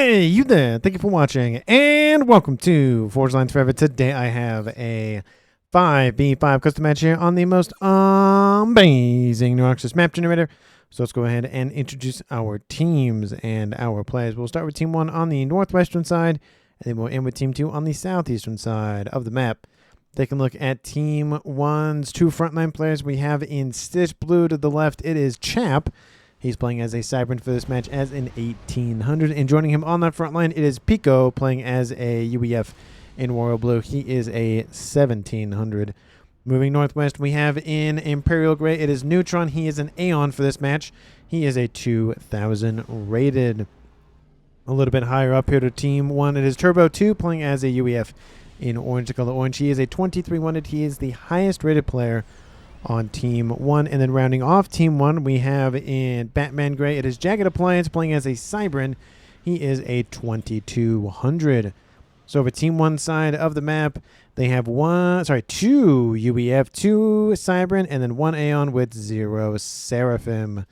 Hey, you there. Thank you for watching, and welcome to Forge Lines Forever. Today I have a 5v5 custom match here on the most amazing New Access map generator. So let's go ahead and introduce our teams and our players. We'll start with Team 1 on the northwestern side, and then we'll end with Team 2 on the southeastern side of the map. Take a look at Team 1's two frontline players. We have in Stitch Blue to the left, it is Chap. He's playing as a Cybran for this match as an 1800. And joining him on that front line, it is Picoo playing as a UEF in Royal Blue. He is a 1700. Moving northwest, we have in Imperial Gray, it is Neytron. He is an Aeon for this match. He is a 2000 rated. A little bit higher up here to Team 1, it is Turbo 2 playing as a UEF in Orange to color orange. He is a 2300. He is the highest rated player on Team 1. And then rounding off Team 1, we have in Batman Gray, it is JaggedAppliance playing as a Cybran. He is a 2200. So over Team 1 side of the map, they have two UEF, 2 Cybran, and then 1 Aeon with 0 Seraphim.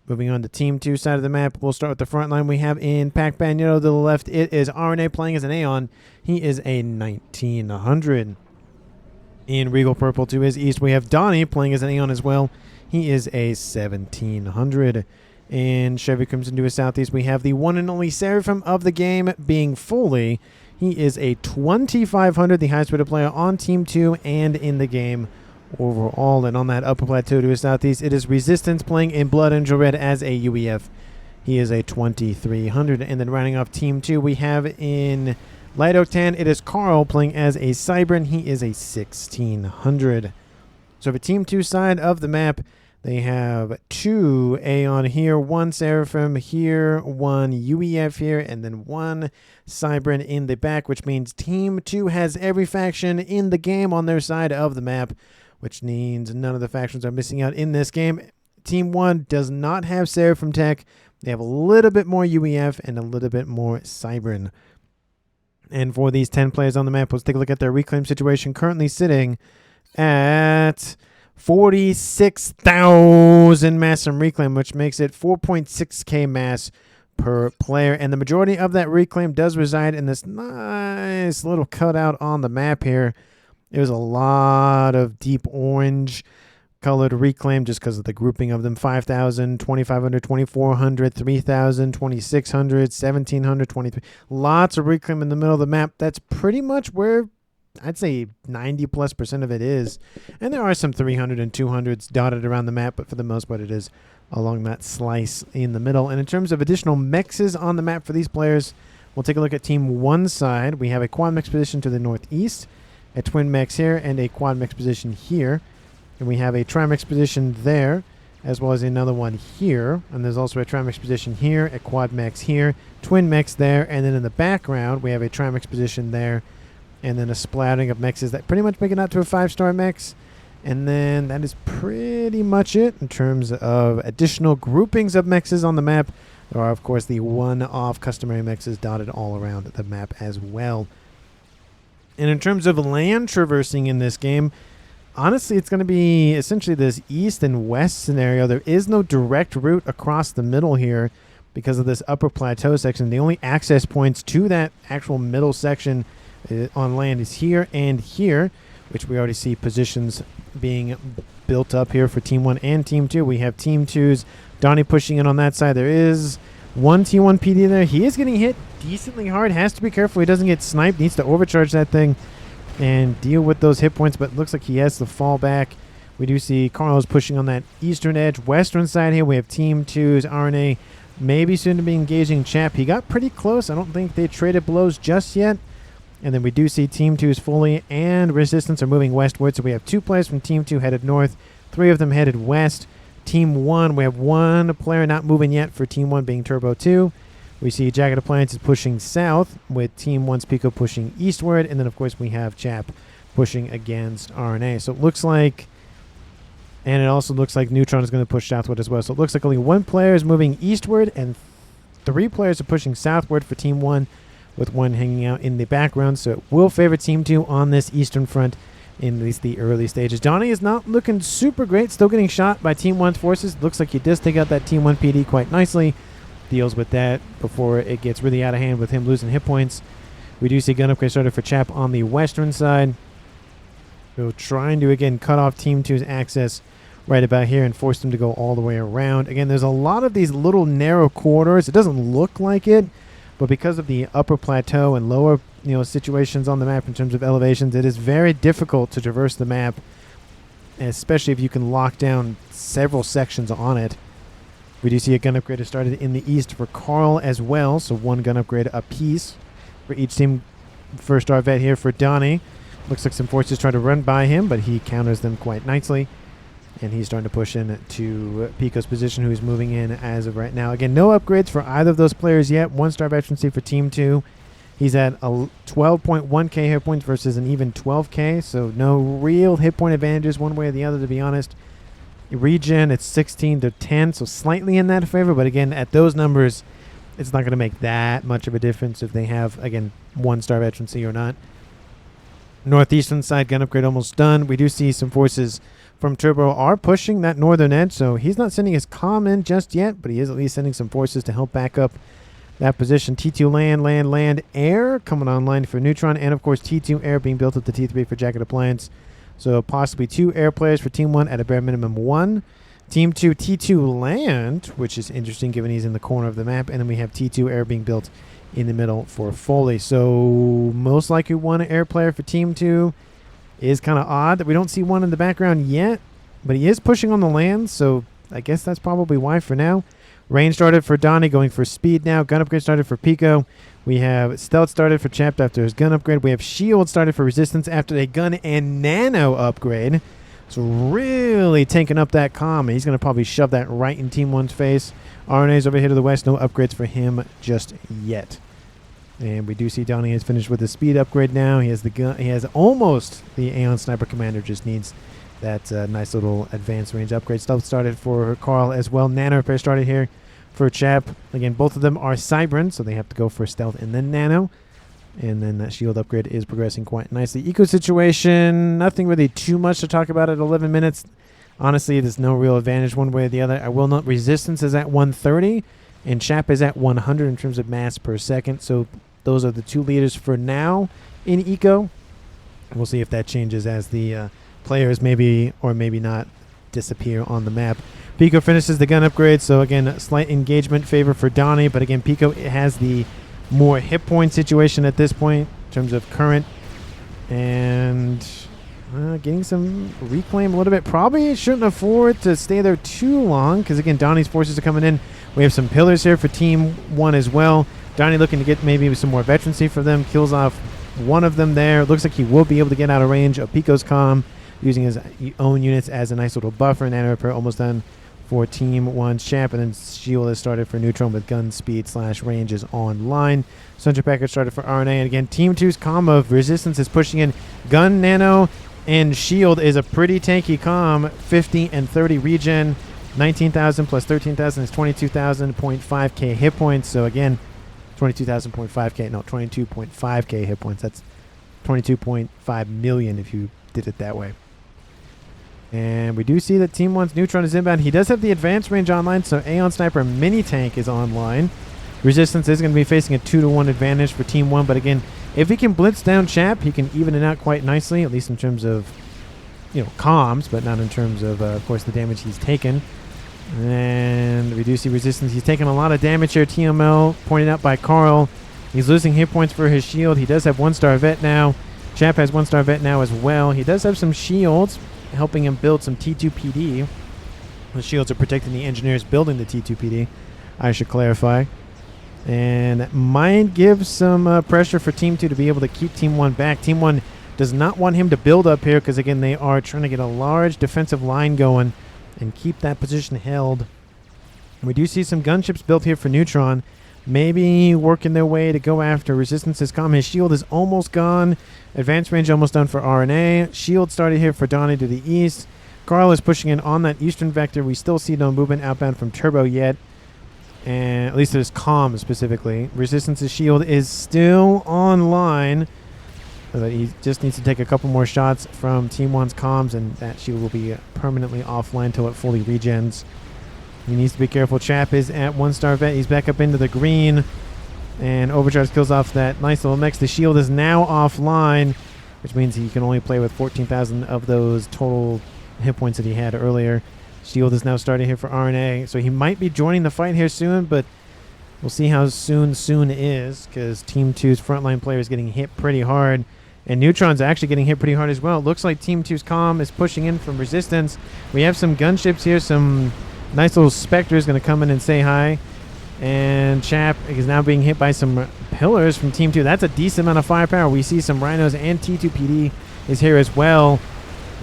Moving on to Team 2 side of the map, we'll start with the front line. We have in Pac-Man Yellow to the left, it is Aranei playing as an Aeon. He is a 1900. In Regal Purple to his east, we have Doni playing as an Aeon as well. He is a 1700. And Chevy Crimson to his southeast, we have the one and only Seraphim of the game being Foley. He is a 2500, the highest rated player on Team 2 and in the game overall. And on that upper plateau to his southeast, it is Resistance playing in Blood Angel Red as a UEF. He is a 2300. And then rounding off Team 2, we have in Light Oak Tan, it is Khal playing as a Cybran. He is a 1600. So for Team 2 side of the map, they have 2 Aeon here, 1 Seraphim here, 1 UEF here, and then 1 Cybran in the back, which means Team 2 has every faction in the game on their side of the map, which means none of the factions are missing out in this game. Team 1 does not have Seraphim tech. They have a little bit more UEF and a little bit more Cybran. And for these 10 players on the map, let's take a look at their reclaim situation. Currently sitting at 46,000 mass from reclaim, which makes it 4.6k mass per player. And the majority of that reclaim does reside in this nice little cutout on the map here. There's a lot of deep orange colored reclaim just because of the grouping of them. 5,000, 2,500, 2,400, 3,000, 2,600, 1,700, 23. Lots of reclaim in the middle of the map. That's pretty much where I'd say 90+% of it is. And there are some 300 and 200s dotted around the map, but for the most part it is along that slice in the middle. And in terms of additional mexes on the map for these players, we'll take a look at Team 1 side. We have a quad mex position to the northeast, a twin mex here, and a quad mex position here. And we have a Trimex position there, as well as another one here. And there's also a Trimex position here, a Quad Mex here, Twin Mex there. And then in the background, we have a Trimex position there. And then a splattering of mexes that pretty much make it out to a 5-star mex. And then that is pretty much it in terms of additional groupings of mexes on the map. There are, of course, the one-off customary mexes dotted all around the map as well. And in terms of land traversing in this game, honestly, it's going to be essentially this east and west scenario. There is no direct route across the middle here because of this upper plateau section. The only access points to that actual middle section on land is here and here, which we already see positions being built up here for Team 1 and Team 2. We have Team 2's Doni pushing in on that side. There is one T1 PD there. He is getting hit decently hard. Has to be careful he doesn't get sniped. Needs to overcharge that thing and deal with those hit points, but it looks like he has to fall back. We do see Carlos pushing on that eastern edge. Western side here, we have Team 2's Aranei maybe soon to be engaging Chap. He got pretty close. I don't think they traded blows just yet. And then we do see Team 2's Foley and Resistance are moving westward. So we have 2 players from Team 2 headed north, 3 of them headed west. Team 1, we have 1 player not moving yet for Team 1 being Turbo 2. We see JaggedAppliance is pushing south with Team 1's Picoo pushing eastward. And then, of course, we have Chap pushing against Aranei. So it looks like, and it also looks like Neytron is going to push southward as well. So it looks like only 1 player is moving eastward and 3 players are pushing southward for Team 1 with 1 hanging out in the background. So it will favor Team 2 on this eastern front in at least the early stages. Doni is not looking super great. Still getting shot by Team 1's forces. Looks like he does take out that Team 1 PD quite nicely. deals with that before it gets really out of hand with him losing hit points. We do see gun upgrade started for Chap on the western side. So trying to, again, cut off Team 2's access right about here and force them to go all the way around. Again, there's a lot of these little narrow corridors. It doesn't look like it, but because of the upper plateau and lower, situations on the map in terms of elevations, it is very difficult to traverse the map, especially if you can lock down several sections on it. We do see a gun upgrade has started in the east for Khal as well, so 1 gun upgrade apiece for each team. First star vet here for Doni. Looks like some forces try to run by him, but he counters them quite nicely. And he's starting to push in to Picoo's position, who's moving in as of right now. Again, no upgrades for either of those players yet. 1-star veterancy for Team 2. He's at a 12.1k hit points versus an even 12k, so no real hit point advantages one way or the other, to be honest. Regen, it's 16 to 10, so slightly in that favor, but again, at those numbers, it's not going to make that much of a difference if they have, again, 1-star veterancy or not. Northeastern side gun upgrade almost done. We do see some forces from Turbo are pushing that northern edge, so he's not sending his comm in just yet, but he is at least sending some forces to help back up that position. T2 land, air coming online for Neytron, and of course T2 air being built up to T3 for JaggedAppliance. So possibly 2 air players for Team 1 at a bare minimum 1. Team 2 T2 land, which is interesting given he's in the corner of the map, and then we have T2 air being built in the middle for Foley. So most likely 1 air player for Team 2. Is kind of odd that we don't see 1 in the background yet, but he is pushing on the land, so I guess that's probably why for now. Range started for Doni, going for speed now. Gun upgrade started for Picoo. We have stealth started for Chap after his gun upgrade. We have shield started for resistance after a gun and nano upgrade. So really tanking up that comm. He's going to probably shove that right in Team 1's face. Aranei's over here to the west. No upgrades for him just yet. And we do see Doni has finished with the speed upgrade now. He has the gun. He has almost the Aeon Sniper Commander. Just needs that nice little advanced range upgrade. Stealth started for Khal as well. Nano repair started here for Chap. Again, both of them are Cybran, so they have to go for stealth and then nano. And then that shield upgrade is progressing quite nicely. Eco situation, nothing really too much to talk about at 11 minutes. Honestly, there's no real advantage one way or the other. I will note resistance is at 130, and Chap is at 100 in terms of mass per second. So those are the 2 leaders for now in Eco. We'll see if that changes as the players maybe or maybe not disappear on the map. Picoo finishes the gun upgrade, so again, a slight engagement favor for Doni, but again, Picoo has the more hit point situation at this point in terms of current, and getting some reclaim a little bit. Probably shouldn't afford to stay there too long because again, Doni's forces are coming in. We have some pillars here for Team 1 as well. Doni looking to get maybe some more veterancy for them. Kills off one of them there. Looks like he will be able to get out of range of Picoo's comm using his own units as a nice little buffer. And nano repair almost done for Team 1's Champ. And then shield has started for Neytron with gun speed / range is online. Central package started for Aranei. And again, Team 2's comm of resistance is pushing in. Gun, nano, and shield is a pretty tanky comm. 50 and 30 regen. 19,000 plus 13,000 is 22,000.5k hit points. So again, 22,000.5k, no, 22.5k hit points. That's 22.5 million if you did it that way. And we do see that Team 1's Neytron is inbound. He does have the advanced range online, so Aeon Sniper Mini Tank is online. Resistance is going to be facing a 2-to-1 advantage for Team 1, but again, if he can blitz down Chap, he can even it out quite nicely, at least in terms of, comms, but not in terms of course, the damage he's taken. And we do see resistance. He's taking a lot of damage here. TML pointed out by Khal. He's losing hit points for his shield. He does have 1-star vet now. Chap has 1-star vet now as well. He does have some shields helping him build some T2 PD. The shields are protecting the engineers building the T2 PD, I should clarify. And might give some pressure for Team 2 to be able to keep Team 1 back. Team 1 does not want him to build up here because, again, they are trying to get a large defensive line going and keep that position held. We do see some gunships built here for Neytron, maybe working their way to go after Resistance's comm. His shield is almost gone. Advanced range almost done for Aranei. Shield started here for Doni to the east. Khal is pushing in on that eastern vector. We still see no movement outbound from Turbo yet, and at least there's comm specifically. Resistance's shield is still online. He just needs to take a couple more shots from Team 1's comms, and that shield will be permanently offline until it fully regens. He needs to be careful. Chap is at 1-star vet. He's back up into the green. And Overcharge kills off that nice little mix. The shield is now offline, which means he can only play with 14,000 of those total hit points that he had earlier. Shield is now starting here for Aranei. So he might be joining the fight here soon, but we'll see how soon is, because Team 2's frontline player is getting hit pretty hard. And Neutron's actually getting hit pretty hard as well. It looks like Team 2's comm is pushing in from resistance. We have some gunships here, some nice little Spectres going to come in and say hi. And Chap is now being hit by some pillars from Team 2. That's a decent amount of firepower. We see some Rhinos, and T2PD is here as well.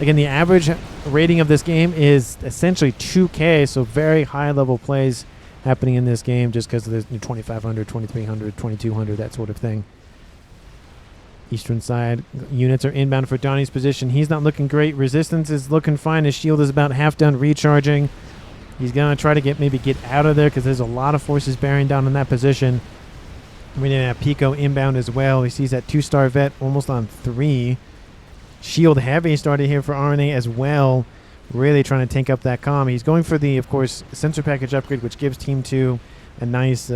Again, the average rating of this game is essentially 2K, so very high-level plays happening in this game just because of the 2,500, 2,300, 2,200, that sort of thing. Eastern side units are inbound for Doni's position. He's not looking great. Resistance is looking fine. His shield is about half done recharging. He's going to try to maybe get out of there because there's a lot of forces bearing down in that position. We didn't have Picoo inbound as well. He sees that 2-star vet almost on 3. Shield heavy started here for Aranei as well. Really trying to tank up that comm. He's going for the, of course, sensor package upgrade, which gives Team 2 a nice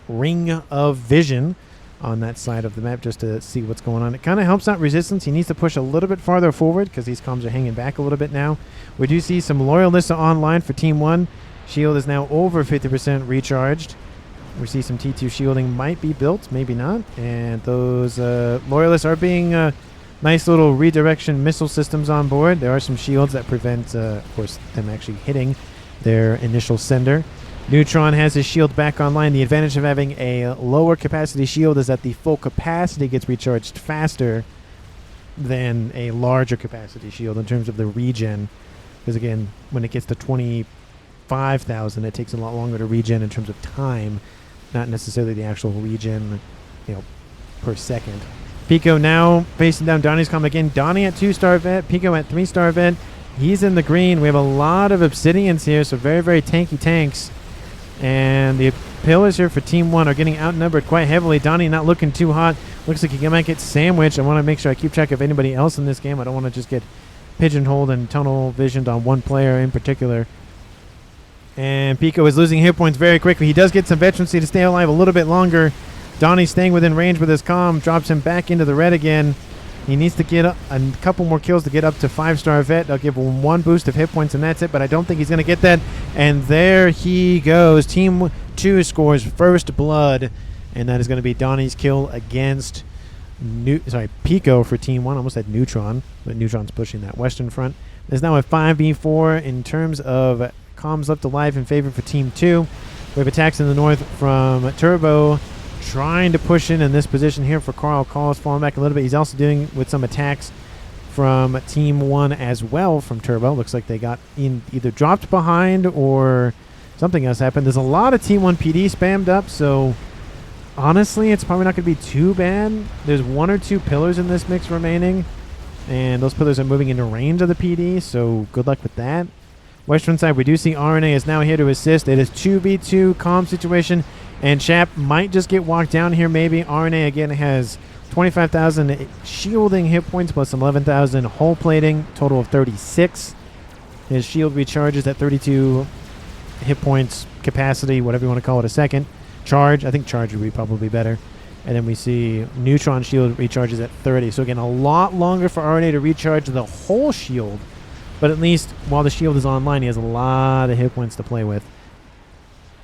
ring of vision on that side of the map just to see what's going on. It kind of helps out resistance. He needs to push a little bit farther forward because these comms are hanging back a little bit now. We do see some Loyalists online for Team 1. Shield is now over 50% recharged. We see some T2 shielding might be built, maybe not. And those Loyalists are being nice little redirection missile systems on board. There are some shields that prevent, of course, them actually hitting their initial sender. Neutron has his shield back online. The advantage of having a lower capacity shield is that the full capacity gets recharged faster than a larger capacity shield in terms of the regen. Because again, when it gets to 25,000, it takes a lot longer to regen in terms of time, not necessarily the actual regen, per second. Picoo now facing down Doni's comm again. Doni at 2-star vet, Picoo at 3-star vet. He's in the green. We have a lot of Obsidians here, so very, very tanky tanks. And the pillars here for Team 1 are getting outnumbered quite heavily. Doni not looking too hot. Looks like he might get sandwiched. I want to make sure I keep track of anybody else in this game. I don't want to just get pigeonholed and tunnel visioned on one player in particular. And Picoo is losing hit points very quickly. He does get some veterancy to stay alive a little bit longer. Doni staying within range with his comm, drops him back into the red again. He needs to get a couple more kills to get up to 5-star vet. They'll give him 1 boost of hit points, and that's it. But I don't think he's going to get that. And there he goes. Team 2 scores first blood, and that is going to be Doni's kill against Picoo for Team 1. I almost said Neutron, but Neutron's pushing that western front. There's now a 5v4 in terms of comms left alive in favor for Team 2. We have attacks in the north from Turbo, trying to push in this position here for Khal. Khal is falling back a little bit. He's also doing with some attacks from Team 1 as well from Turbo. Looks like they got either dropped behind or something else happened. There's a lot of Team 1 PD spammed up, so honestly, it's probably not going to be too bad. There's 1 or 2 pillars in this mix remaining, and those pillars are moving into range of the PD, so good luck with that. Western side, we do see Aranei is now here to assist. It is 2v2 calm situation, and Chap might just get walked down here maybe. Aranei again has 25,000 shielding hit points plus 11,000 hull plating, total of 36. His shield recharges at 32 hit points capacity, whatever you want to call it, a second. Charge, I think charge would be probably better. And then we see Neutron shield recharges at 30. So again, a lot longer for Aranei to recharge the whole shield. But at least while the shield is online, he has a lot of hit points to play with.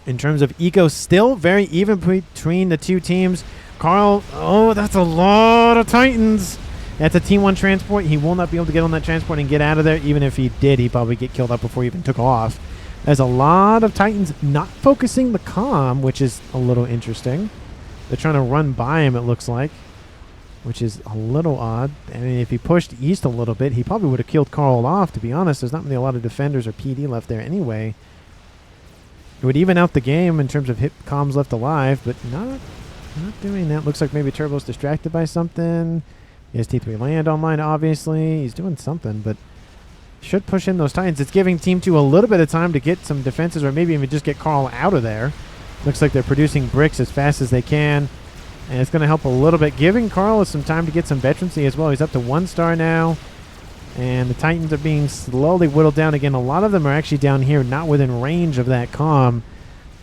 In terms of eco, still very even between the two teams. Khal, oh, that's a lot of Titans. That's a Team 1 transport. He will not be able to get on that transport and get out of there. Even if he did, he'd probably get killed up before he even took off. There's a lot of Titans not focusing the comm, which is a little interesting. They're trying to run by him, it looks like, which is a little odd. I mean, if he pushed east a little bit, he probably would have killed Khal off, to be honest. There's not really a lot of defenders or PD left there anyway. It would even out the game in terms of hit comms left alive, but not doing that. Looks like maybe Turbo's distracted by something. He has T3 land online, obviously. He's doing something, but should push in those Titans. It's giving Team 2 a little bit of time to get some defenses or maybe even just get Khal out of there. Looks like they're producing bricks as fast as they can. And it's going to help a little bit, giving Khal some time to get some veterancy as well. He's up to 1 star now. And the Titans are being slowly whittled down again. A lot of them are actually down here, not within range of that comm.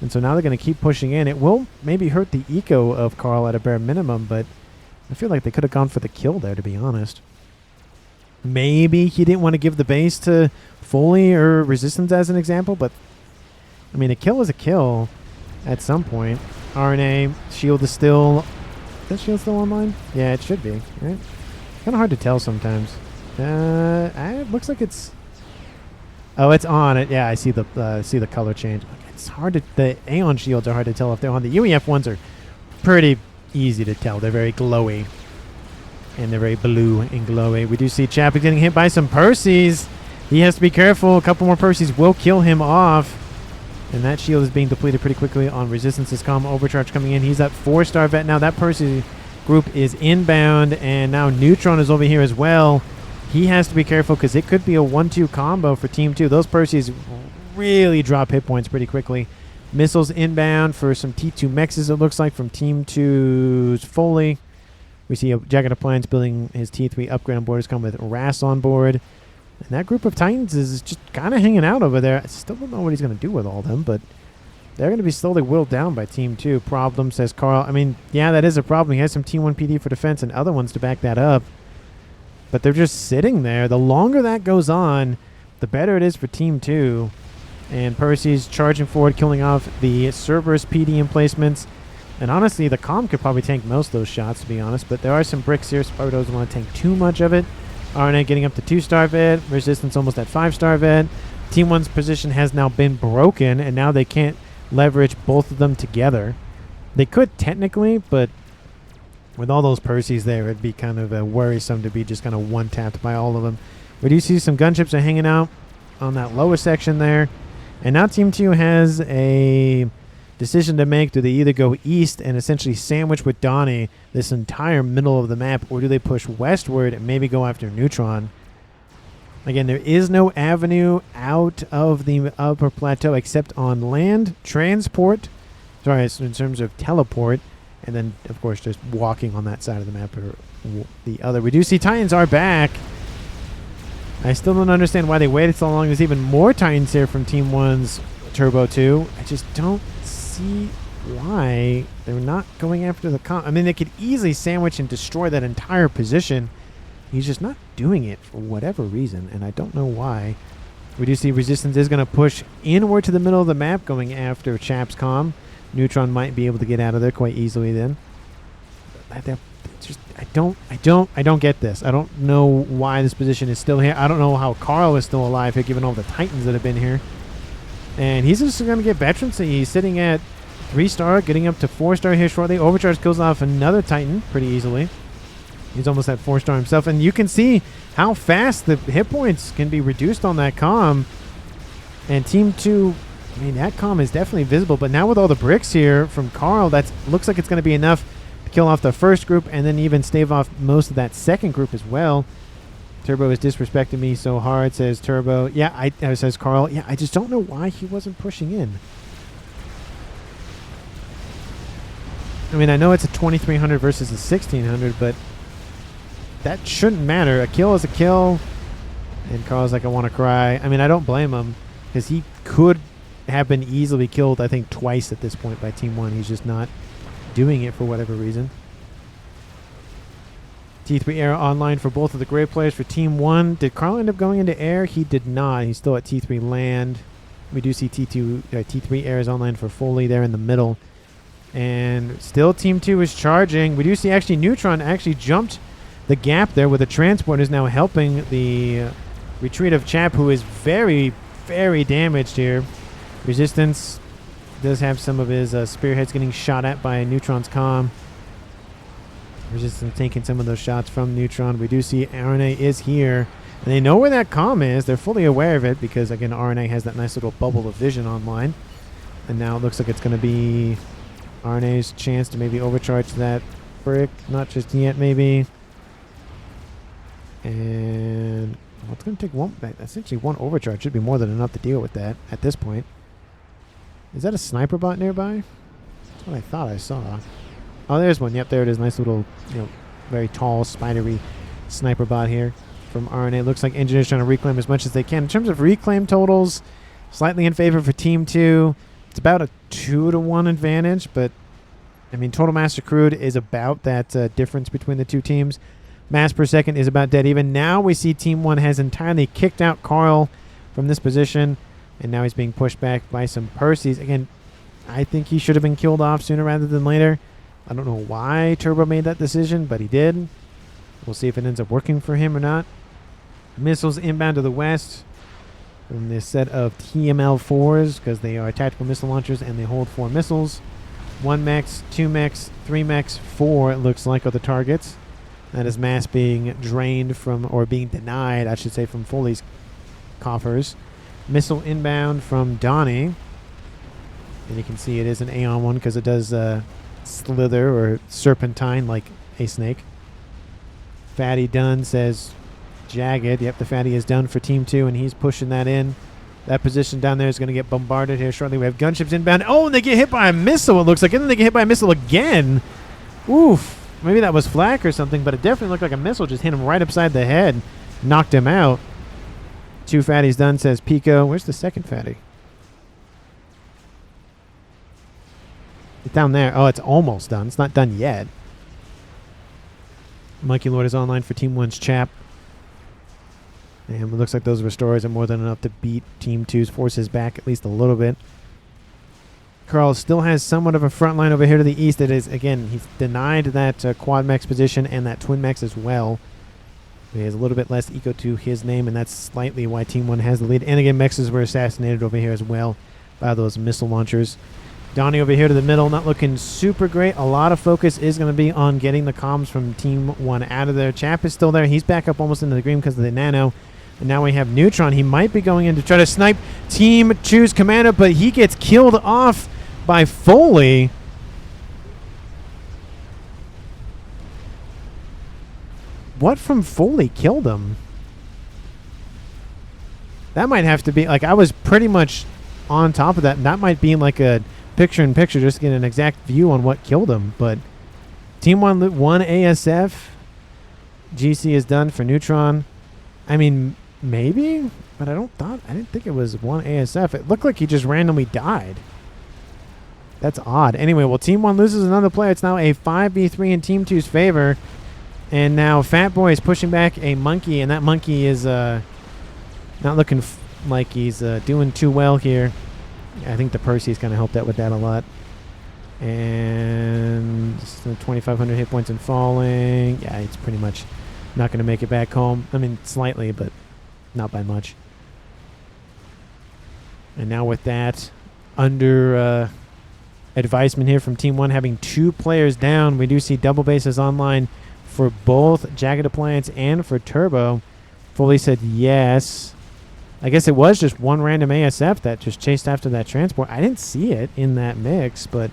And so now they're going to keep pushing in. It will maybe hurt the eco of Khal at a bare minimum, but I feel like they could have gone for the kill there, to be honest. Maybe he didn't want to give the base to Foley or Resistance as an example, but I mean, a kill is a kill at some point. Aranei, shield is still... Is that shield still online? Yeah, it should be, right? Kind of hard to tell sometimes. It looks like it's... Oh, it's on. Yeah, I see the color change. It's hard to... The Aeon shields are hard to tell if they're on. The UEF ones are pretty easy to tell. They're very glowy. And they're very blue and glowy. We do see Chap getting hit by some Percies. He has to be careful. A couple more Percies will kill him off. And that shield is being depleted pretty quickly on Resistance's comm. Overcharge coming in. He's at 4-star vet now. That Percy group is inbound. And now Neytron is over here as well. He has to be careful because it could be a 1-2 combo for Team 2. Those Percies really drop hit points pretty quickly. Missiles inbound for some T2 mexes, it looks like, from Team 2's Foley. We see a JaggedAppliance building his T3 upgrade on board. It's come with Ras on board. And that group of Titans is just kind of hanging out over there. I still don't know what he's going to do with all of them, but they're going to be slowly whittled down by Team 2. Problem, says Khal. I mean, yeah, that is a problem. He has some Team 1 PD for defense and other ones to back that up. But they're just sitting there. The longer that goes on, the better it is for Team 2. And Percy's charging forward, killing off the Cerberus PD emplacements. And honestly, the comm could probably tank most of those shots, to be honest. But there are some bricks here. Sparrow doesn't want to tank too much of it. Aranei getting up to 2-star vet. Resistance almost at 5-star vet. Team 1's position has now been broken, and now they can't leverage both of them together. They could technically, but with all those Percies there, it'd be kind of worrisome to be just kind of one-tapped by all of them. We do see some gunships are hanging out on that lower section there. And now Team 2 has a decision to make. Do they either go east and essentially sandwich with Doni this entire middle of the map, or do they push westward and maybe go after Neytron? Again, there is no avenue out of the upper plateau except on land, transport, sorry, in terms of teleport, and then, of course, just walking on that side of the map or the other. We do see Titans are back. I still don't understand why they waited so long. There's even more Titans here from Team 1's Turbo 2. I just don't see why they're not going after the I mean, they could easily sandwich and destroy that entire position. He's just not doing it for whatever reason, and I don't know why. We do see Resistance is going to push inward to the middle of the map, going after Chap's comm. Neytron might be able to get out of there quite easily then. Just, I don't get this. I don't know why this position is still here. I don't know how Khal is still alive here, given all the Titans that have been here. And he's just going to get veterans. So he's sitting at 3-star, getting up to 4-star here shortly. Overcharge kills off another Titan pretty easily. He's almost at 4-star himself. And you can see how fast the hit points can be reduced on that comm. And Team 2, I mean, that comm is definitely visible. But now with all the bricks here from Khal, that looks like it's going to be enough to kill off the first group and then even stave off most of that second group as well. Turbo is disrespecting me so hard, says Turbo. Yeah, says Khal. Yeah, I just don't know why he wasn't pushing in. I mean, I know it's a 2300 versus a 1600, but that shouldn't matter. A kill is a kill. And Khal's like, I want to cry. I mean, I don't blame him because he could have been easily killed, I think, twice at this point by Team 1. He's just not doing it for whatever reason. T3 air online for both of the Grey players for Team 1. Did Khal end up going into air? He did not. He's still at T3 land. We do see T3 air is online for Foley there in the middle. And still Team 2 is charging. We do see actually Neytron actually jumped the gap there with the transport, is now helping the retreat of Chap, who is very, very damaged here. Resistance does have some of his spearheads getting shot at by Neytron's comm. Resistance taking some of those shots from Neytron. We do see Aranei is here. And they know where that comm is. They're fully aware of it because, again, Aranei has that nice little bubble of vision online. And now it looks like it's going to be Aranei's chance to maybe overcharge that brick. Not just yet, maybe. And well, it's going to take essentially one overcharge. Should be more than enough to deal with that at this point. Is that a sniper bot nearby? That's what I thought I saw. Oh, there's one. Yep, there it is. Nice little, very tall, spidery sniper bot here. from Aranei. Looks like Engineers trying to reclaim as much as they can. In terms of reclaim totals, slightly in favor for Team 2. It's about a 2-to-1 advantage, but I mean, total mass accrued is about that difference between the two teams. Mass per second is about dead even. Now we see Team 1 has entirely kicked out Khal from this position, and now he's being pushed back by some Percies. Again, I think he should have been killed off sooner rather than later. I don't know why Turbo made that decision, but he did. We'll see if it ends up working for him or not. Missiles inbound to the west from this set of TML-4s, because they are tactical missile launchers and they hold 4 missiles. 1 mechs, 2 mechs, 3 mechs, 4 it looks like are the targets. That is mass being drained from, or being denied, I should say, from Foley's coffers. Missile inbound from Doni. And you can see it is an Aeon one because it does slither or serpentine like a snake. Fatty done, says Jagged. Yep, the Fatty is done for Team 2, and he's pushing that in. That position down there is going to get bombarded here shortly. We have gunships inbound. Oh, and they get hit by a missile, it looks like. And then they get hit by a missile again. Oof. Maybe that was flak or something, but it definitely looked like a missile just hit him right upside the head. Knocked him out. 2 Fatties done, says Picoo. Where's the second Fatty? It's down there. Oh, it's almost done. It's not done yet. Monkey Lord is online for Team 1's chap. And it looks like those restores are more than enough to beat Team 2's forces back at least a little bit. Khal still has somewhat of a front line over here to the east. It is, again, he's denied that quad mechs position and that twin mechs as well. He has a little bit less eco to his name, and that's slightly why Team 1 has the lead. And again, mechs were assassinated over here as well by those missile launchers. Doni over here to the middle, not looking super great. A lot of focus is going to be on getting the comms from Team 1 out of there. Chap is still there. He's back up almost into the green because of the nano. And now we have Neytron. He might be going in to try to snipe Team 2's commander, but he gets killed off by Foley. What from Foley killed him? That might have to be, like, I was pretty much on top of that. And that might be like a picture-in-picture just to get an exact view on what killed him. But Team 1 ASF. GC is done for Neytron. I mean, maybe, but I didn't think it was 1 ASF. It looked like he just randomly died. That's odd. Anyway, well, Team 1 loses another player. It's now a 5v3 in Team 2's favor. And now Fat Boy is pushing back a monkey, and that monkey is not looking like he's doing too well here. I think the Percy's kind of helped out with that a lot. And 2,500 hit points and falling. Yeah, it's pretty much not going to make it back home. I mean, slightly, but not by much. And now with that, under advisement here from Team 1 having 2 players down, we do see double bases online for both JaggedAppliance and for Turbo. Foley said yes. I guess it was just 1 random ASF that just chased after that transport. I didn't see it in that mix, but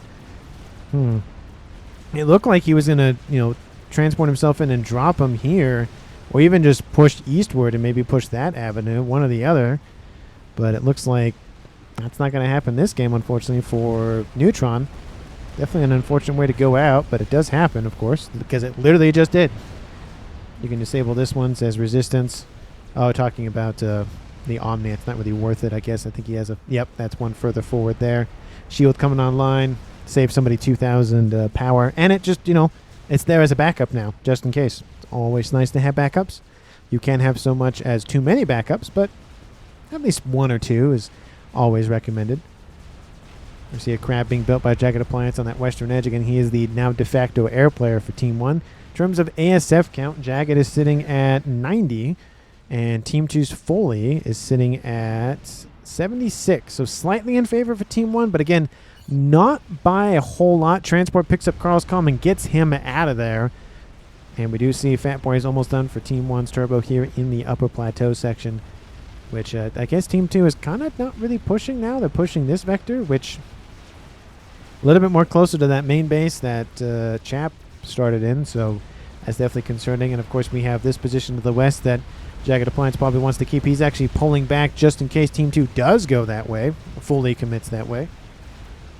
it looked like he was going to, transport himself in and drop him here, or even just push eastward and maybe push that avenue, one or the other. But it looks like that's not going to happen this game, unfortunately, for Neytron. Definitely an unfortunate way to go out, but it does happen, of course, because it literally just did. You can disable this one, says resistance. Oh, talking about the Omni. It's not really worth it, I guess. I think he has a... Yep, that's one further forward there. Shield coming online. Save somebody 2,000 power. And it just, it's there as a backup now, just in case. It's always nice to have backups. You can't have so much as too many backups, but at least 1 or 2 is always recommended. We see a crab being built by JaggedAppliance on that western edge. Again, he is the now de facto air player for Team 1. In terms of ASF count, Jagged is sitting at 90, and Team 2's Foley is sitting at 76. So slightly in favor for Team 1, but again, not by a whole lot. Transport picks up Khal's comm and gets him out of there. And we do see Fat Boy is almost done for Team 1's Turbo here in the upper plateau section, which I guess Team 2 is kind of not really pushing now. They're pushing this vector, which a little bit more closer to that main base that Chap started in, so that's definitely concerning. And of course we have this position to the west that JaggedAppliance probably wants to keep. He's actually pulling back just in case Team 2 does go that way, fully commits that way.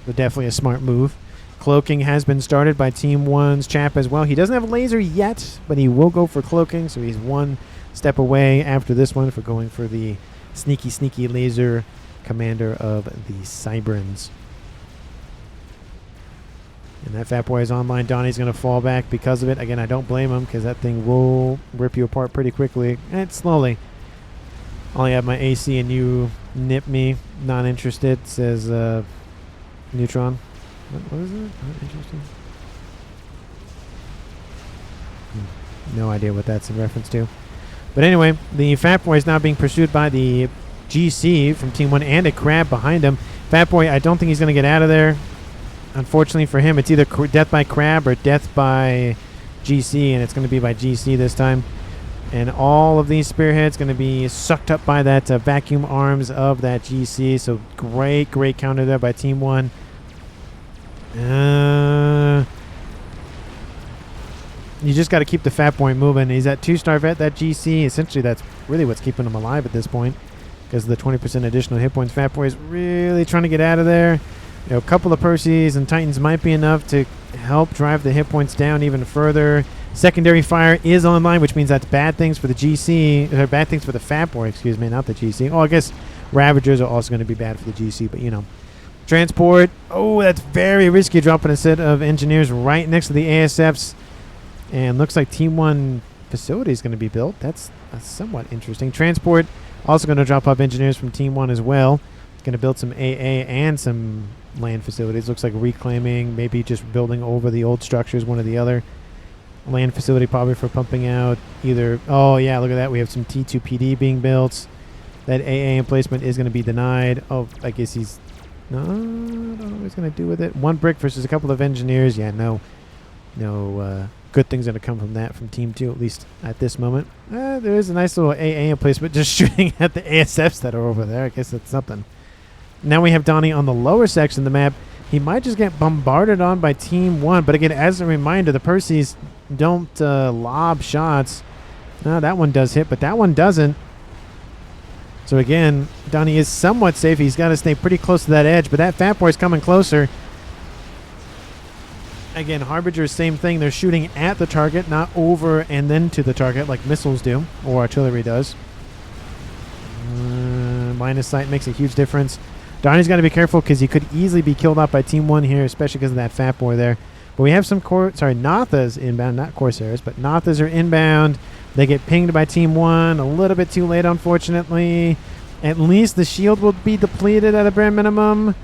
But definitely a smart move. Cloaking has been started by Team 1's Chap as well. He doesn't have a laser yet, but he will go for cloaking, so he's 1 step away after this one for going for the sneaky laser commander of the Cyberns. And that fat boy is online. Doni's going to fall back because of it. Again, I don't blame him because that thing will rip you apart pretty quickly and slowly. Only have my AC and you nip me. Not interested, says Neytron. What is it? Not interested? No idea what that's in reference to. But anyway, the Fat Boy is now being pursued by the GC from Team 1 and a crab behind him. Fat Boy, I don't think he's going to get out of there. Unfortunately for him, it's either death by crab or death by GC, and it's going to be by GC this time. And all of these spearheads going to be sucked up by that vacuum arms of that GC. So great counter there by Team 1. You just got to keep the Fat Boy moving. He's at 2-star vet, that GC. Essentially, that's really what's keeping him alive at this point because of the 20% additional hit points. Fat Boy is really trying to get out of there. You know, a couple of Perseus and Titans might be enough to help drive the hit points down even further. Secondary fire is online, which means that's bad things for the GC, or bad things for the Fat Boy, excuse me, not the GC. Oh, I guess Ravagers are also going to be bad for the GC, but you know. Transport. Oh, that's very risky, dropping a set of engineers right next to the ASFs. And looks like Team 1 facility is going to be built. That's somewhat interesting. Transport also going to drop up engineers from Team 1 as well. Going to build some AA and some land facilities. Looks like reclaiming, maybe just building over the old structures, one or the other. Land facility probably for pumping out either. Oh, yeah, look at that. We have some T2 PD being built. That AA emplacement is going to be denied. Oh, I guess he's... No, I don't know what he's going to do with it. One brick versus a couple of engineers. Yeah, no good things going to come from that from Team 2, at least at this moment. There is a nice little AA emplacement just shooting at the ASFs that are over there. I guess that's something. Now we have Doni on the lower section of the map. He might just get bombarded on by Team 1. But again, as a reminder, the Perseus don't lob shots. No, that one does hit, but that one doesn't. So again, Doni is somewhat safe. He's got to stay pretty close to that edge, but that Fat Boy's coming closer. Again, Harbinger, same thing. They're shooting at the target, not over and then to the target like missiles do, or artillery does. Line of sight makes a huge difference. Doni's got to be careful because he could easily be killed off by Team 1 here, especially because of that Fat Boy there. But we have some Nathas inbound, not Corsairs, but Nathas are inbound. They get pinged by Team 1 a little bit too late, unfortunately. At least the shield will be depleted at a bare minimum.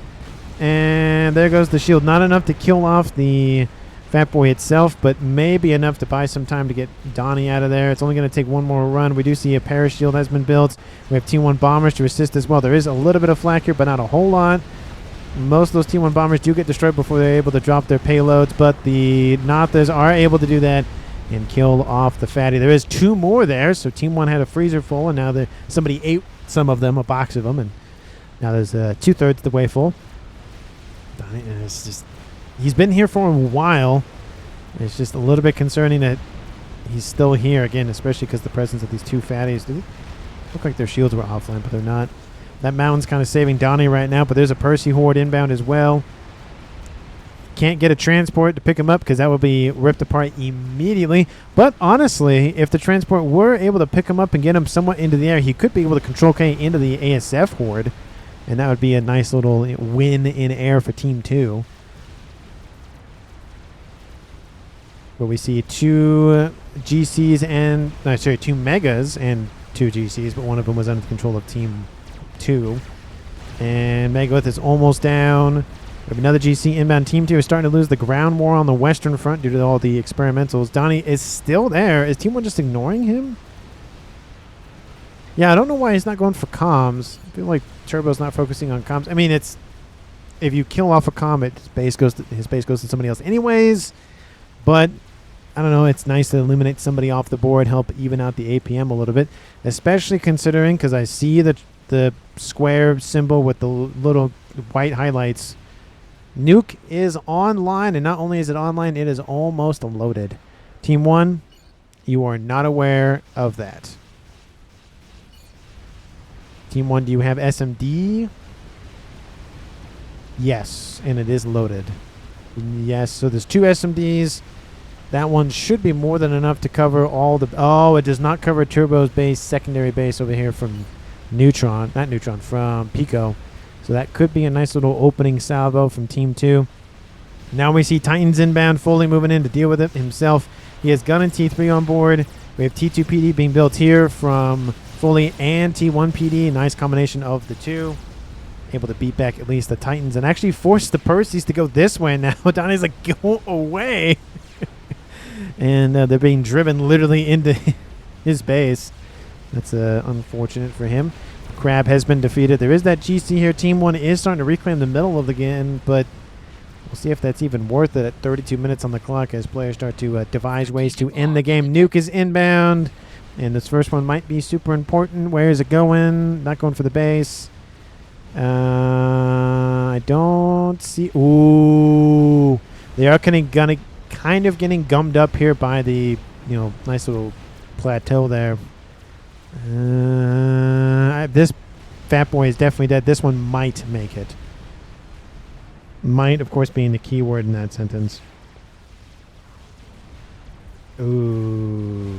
And there goes the shield. Not enough to kill off the Fat Boy itself, but maybe enough to buy some time to get Doni out of there. It's only going to take one more run. We do see a parashield has been built. We have Team 1 bombers to assist as well. There is a little bit of flak here, but not a whole lot. Most of those Team 1 bombers do get destroyed before they're able to drop their payloads, but the Nathas are able to do that and kill off the fatty. There is 2 more there, so Team 1 had a freezer full, and now somebody ate some of them, a box of them, and now there's 2/3 the way full. It's just, he's been here for a while. It's just a little bit concerning that he's still here again, especially because the presence of these 2 fatties. Do look like their shields were offline, but they're not. That mountain's kind of saving Doni right now, but there's a Percy horde inbound as well. Can't get a transport to pick him up because that would be ripped apart immediately. But honestly, if the transport were able to pick him up and get him somewhat into the air, he could be able to control K into the ASF horde. And that would be a nice little win in air for Team 2. But we see 2 GCs and... No, sorry, 2 Megas and 2 GCs, but one of them was under the control of Team 2. And Megalith is almost down. We have another GC inbound. Team 2 is starting to lose the ground war on the western front due to all the experimentals. Doni is still there. Is Team 1 just ignoring him? Yeah, I don't know why he's not going for comms. I feel like Turbo's not focusing on comms. I mean, it's if you kill off a comm, his base goes to somebody else anyways. But I don't know. It's nice to eliminate somebody off the board, help even out the APM a little bit, especially considering because I see the square symbol with the little white highlights. Nuke is online, and not only is it online, it is almost loaded. Team 1, you are not aware of that. Team 1, do you have SMD? Yes, and it is loaded. Yes, so there's 2 SMDs. That one should be more than enough to cover all the... Oh, it does not cover Turbo's base, secondary base over here from Neutron. Not Neutron, from Picoo. So that could be a nice little opening salvo from Team 2. Now we see Titans inbound. Foley moving in to deal with it himself. He has Gun and T3 on board. We have T2 PD being built here from Foley and T1 PD. Nice combination of the two. Able to beat back at least the Titans and actually force the Percys to go this way now. Doni's like, go away. And they're being driven literally into his base. That's unfortunate for him. Crab has been defeated. There is that GC here. Team 1 is starting to reclaim the middle of the game, but we'll see if that's even worth it at 32 minutes on the clock as players start to devise ways to end the game. Nuke is inbound, and this first one might be super important. Where is it going? Not going for the base. I don't see... Ooh. They are kind of getting gummed up here by the, nice little plateau there. This fat boy is definitely dead. This one might make it. Might, of course, being the key word in that sentence. Ooh.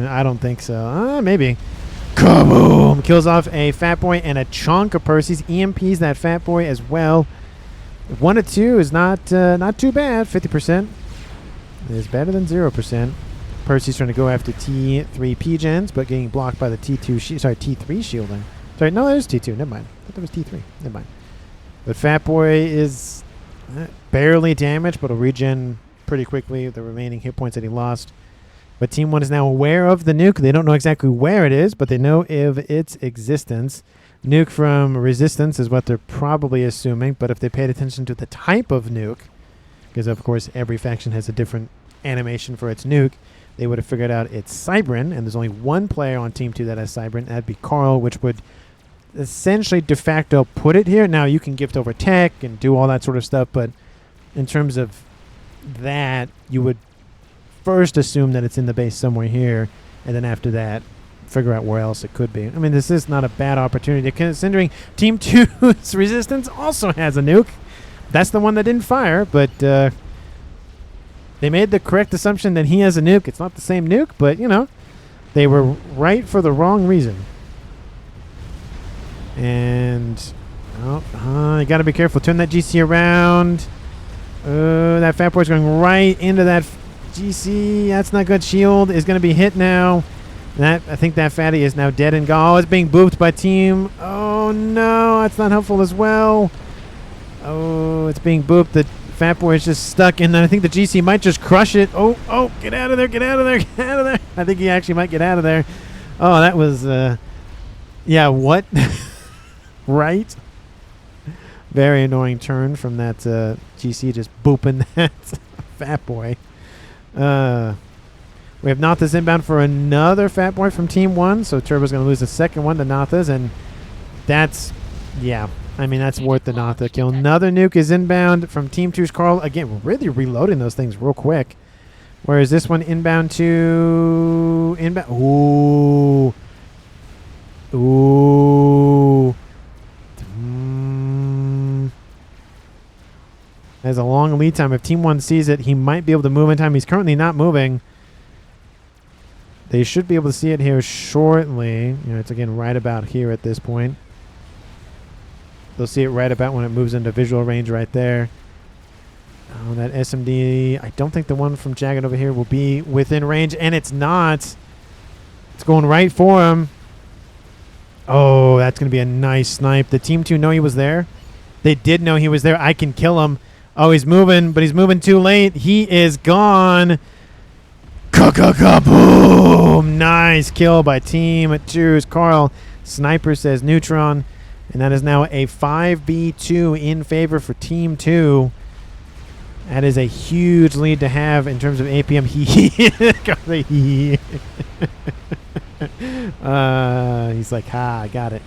I don't think so. Maybe. Kaboom! Kills off a fat boy and a chunk of Percys. EMPs that fat boy as well. 1 to 2 is not too bad. 50% is better than 0%. Percy's trying to go after T3 P-gens, but getting blocked by the T3 shielding. Sorry, no, there's T2. Never mind. I thought that was T3. Never mind. But Fat Boy is barely damaged, but will regen pretty quickly the remaining hit points that he lost. But Team 1 is now aware of the nuke. They don't know exactly where it is, but they know of its existence. Nuke from Resistance is what they're probably assuming, but if they paid attention to the type of nuke, because of course every faction has a different animation for its nuke, they would have figured out it's Cybrin, and there's only one player on Team 2 that has Cybrin. That'd be Khal, which would essentially de facto put it here. Now, you can gift over tech and do all that sort of stuff, but in terms of that, you would first assume that it's in the base somewhere here, and then after that, figure out where else it could be. I mean, this is not a bad opportunity, considering Team 2's Resistance also has a nuke. That's the one that didn't fire, but they made the correct assumption that he has a nuke. It's not the same nuke, but, they were right for the wrong reason. And, you got to be careful. Turn that GC around. That Fat Boy's going right into that GC. That's not good. Shield is going to be hit now. I think that fatty is now dead and gone. Oh, it's being booped by team. Oh, no. That's not helpful as well. Oh, it's being booped. The Fat Boy is just stuck, and I think the GC might just crush it. Oh, get out of there, get out of there, get out of there. I think he actually might get out of there. Oh, that was, yeah, what? Right? Very annoying turn from that GC just booping that Fat Boy. We have Nathas inbound for another Fat Boy from Team 1, so Turbo's going to lose the second one to Nathas, and that's, yeah. I mean, that's worth the Natha kill. Another nuke is inbound from Team 2's Khal. Again, we're really reloading those things real quick. Whereas this one inbound to... Inbound. Ooh. Ooh. Has a long lead time. If Team 1 sees it, he might be able to move in time. He's currently not moving. They should be able to see it here shortly. It's again right about here at this point. They'll see it right about when it moves into visual range right there. Oh, that SMD. I don't think the one from Jagged over here will be within range, and it's not. It's going right for him. Oh, that's going to be a nice snipe. The Team 2 know he was there. They did know he was there. I can kill him. Oh, he's moving, but he's moving too late. He is gone. Boom! Nice kill by Team 2's Khal. Sniper says Neytron. And that is now a 5v2 in favor for Team 2. That is a huge lead to have in terms of APM. He's like, I got it.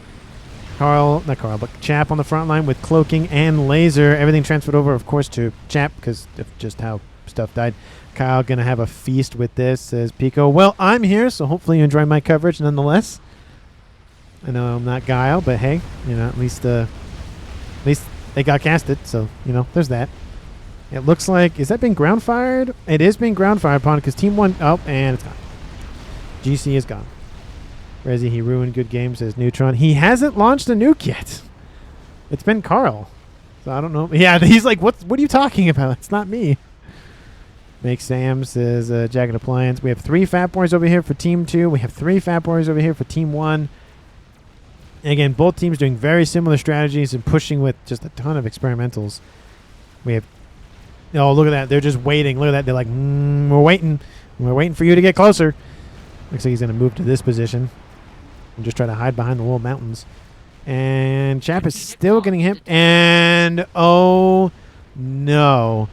Not Khal, but Chap on the front line with cloaking and laser. Everything transferred over, of course, to Chap because of just how stuff died. Khal going to have a feast with this, says Picoo. Well, I'm here, so hopefully you enjoy my coverage nonetheless. I know I'm not Guile, but hey, at least they got casted, so, there's that. It looks like, is that being ground fired? It is being ground fired upon because Team 1, oh, and it's gone. GC is gone. Rezi, he ruined good game, says Neytron. He hasn't launched a nuke yet. It's been Khal. So I don't know. Yeah, he's like, what are you talking about? It's not me. Make Sam says JaggedAppliance. We have 3 Fat Boys over here for Team 2. We have 3 Fat Boys over here for Team 1. And again, both teams doing very similar strategies and pushing with just a ton of experimentals. We have, oh, look at that. They're just waiting. Look at that. They're like, we're waiting. We're waiting for you to get closer. Looks like he's going to move to this position and just try to hide behind the little mountains. And Chap is still getting hit. And, oh, no.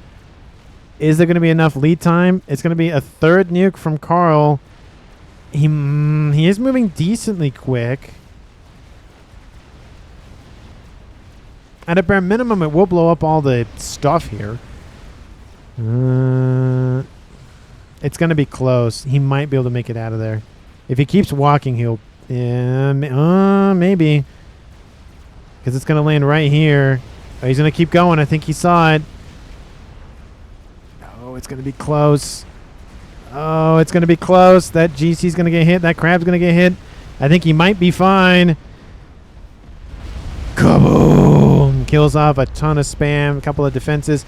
Is there going to be enough lead time? It's going to be a 3rd nuke from Khal. He is moving decently quick. At a bare minimum, it will blow up all the stuff here. It's going to be close. He might be able to make it out of there. If he keeps walking, he'll... maybe. Because it's going to land right here. Oh, he's going to keep going. I think he saw it. Oh, it's going to be close. Oh, it's going to be close. That GC's going to get hit. That crab's going to get hit. I think he might be fine. Kaboom! Kills off a ton of spam, a couple of defenses.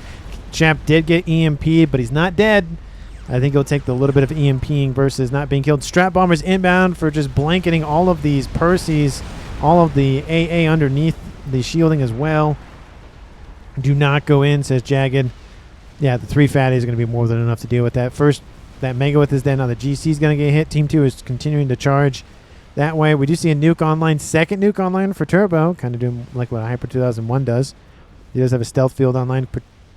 Chap did get EMP'd, but he's not dead. I think he'll take the little bit of EMPing versus not being killed. Strap Bomber's inbound for just blanketing all of these Percys, all of the AA underneath the shielding as well. Do not go in, says Jagged. Yeah, the 3 fatties are going to be more than enough to deal with that. First, that Megawith is dead. Now the GC is going to get hit. Team 2 is continuing to charge that way. We do see a nuke online, 2nd nuke online for Turbo, kind of doing like what Hyper 2001 does. He does have a stealth field online,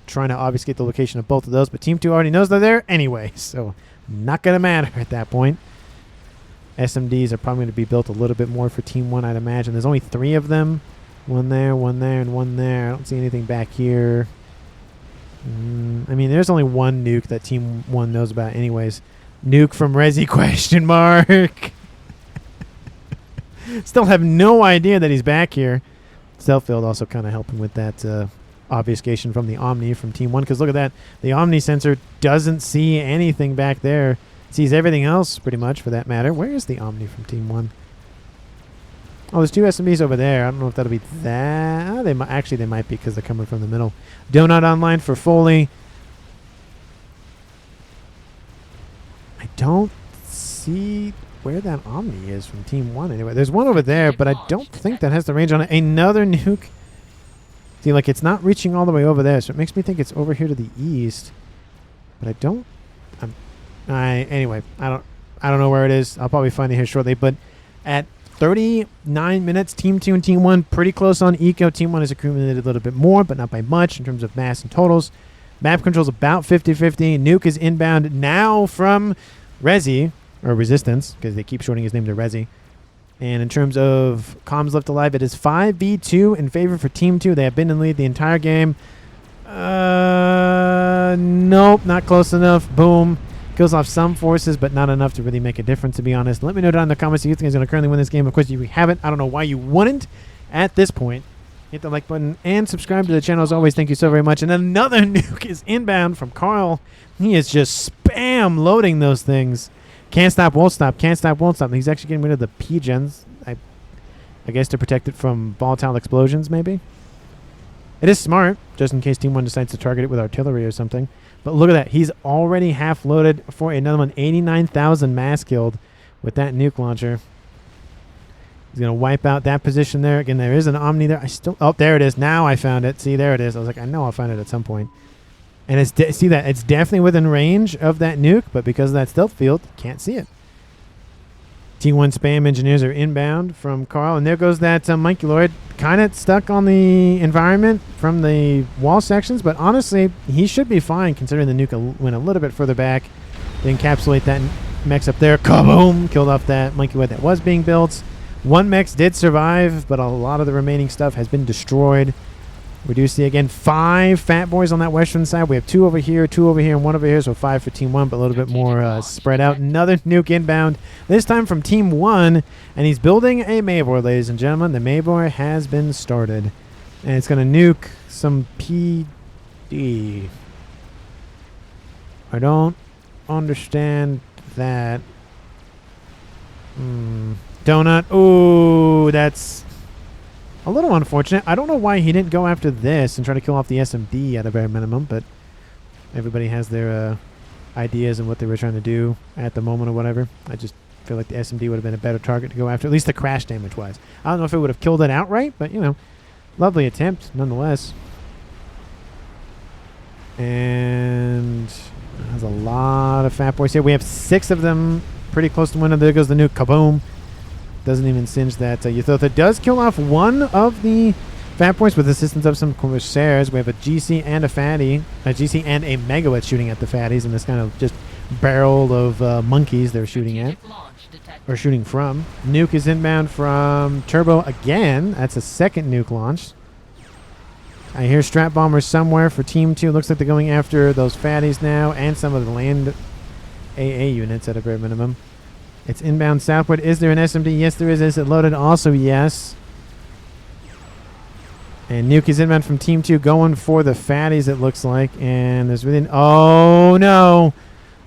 trying to obfuscate the location of both of those, but Team 2 already knows they're there anyway, so not going to matter at that point. SMDs are probably going to be built a little bit more for Team 1, I'd imagine. There's only 3 of them. 1 there, 1 there, and 1 there. I don't see anything back here. I mean, there's only 1 nuke that Team 1 knows about anyways. Nuke from Rezi, question mark. Still have no idea that he's back here. Stealth field also kind of helping with that obfuscation from the Omni from Team 1. Because look at that. The Omni sensor doesn't see anything back there. It sees everything else pretty much for that matter. Where is the Omni from Team 1? Oh, there's 2 SMBs over there. I don't know if that'll be that. Oh, they might be because they're coming from the middle. Donut online for Foley. I don't see where that Omni is from Team 1 anyway. There's one over there, but I don't think that has the range on it. Another nuke. See, like, it's not reaching all the way over there, so it makes me think it's over here to the east. But I don't... anyway, I don't know where it is. I'll probably find it here shortly. But at 39 minutes, Team 2 and Team 1 pretty close on eco. Team 1 has accumulated a little bit more, but not by much in terms of mass and totals. Map control's about 50-50. Nuke is inbound now from Rezi, or Resistance, because they keep shortening his name to Rezi. And in terms of comms left alive, it is 5v2 in favor for Team 2. They have been in lead the entire game. Nope, not close enough. Boom. Kills off some forces, but not enough to really make a difference, to be honest. Let me know down in the comments if you think he's going to currently win this game. Of course, if you haven't, I don't know why you wouldn't at this point. Hit the like button and subscribe to the channel as always. Thank you so very much. And another nuke is inbound from Khal. He is just spam loading those things. Can't stop, won't stop. Can't stop, won't stop. He's actually getting rid of the P-gens. I guess to protect it from volatile explosions, maybe. It is smart, just in case Team 1 decides to target it with artillery or something. But look at that. He's already half loaded for another one. 89,000 mass killed with that nuke launcher. He's going to wipe out that position there. Again, there is an Omni there. Oh, there it is. Now I found it. See, there it is. I was like, I know I'll find it at some point. And see that? It's definitely within range of that nuke, but because of that stealth field, can't see it. T1 spam engineers are inbound from Khal, and there goes that Monkeyloid, kind of stuck on the environment from the wall sections, but honestly, he should be fine considering the nuke went a little bit further back. They encapsulate that mechs up there. Kaboom! Killed off that Monkeyloid that was being built. 1 mech did survive, but a lot of the remaining stuff has been destroyed. We do see, again, 5 Fat Boys on that western side. We have 2 over here, 2 over here, and 1 over here, so 5 for Team 1, but a little bit more spread out. Another nuke inbound, this time from Team 1, and he's building a Maybor, ladies and gentlemen. The Maybor has been started, and it's going to nuke some PD. I don't understand that. Donut. Ooh, that's a little unfortunate. I don't know why he didn't go after this and try to kill off the SMD at a bare minimum, but everybody has their ideas and what they were trying to do at the moment or whatever. I just feel like the SMD would have been a better target to go after, at least the crash damage wise. I don't know if it would have killed it outright, but you know, lovely attempt nonetheless. And there's a lot of fat boys here. We have 6 of them pretty close to winning. There goes the nuke. Kaboom. Doesn't even singe that Yuthotha. Does kill off one of the fat boys with assistance of some Corsairs. We have a GC and a fatty. A GC and a Megawatt shooting at the fatties in this kind of just barrel of monkeys they're shooting at. Or shooting from. Nuke is inbound from Turbo again. That's a second nuke launch. I hear strap bombers somewhere for Team 2. Looks like they're going after those fatties now and some of the land AA units at a bare minimum. It's inbound southward. Is there an SMD? Yes, there is. Is it loaded? Also, yes. And Nuke is inbound from Team 2 going for the fatties, it looks like. And there's within... Oh, no.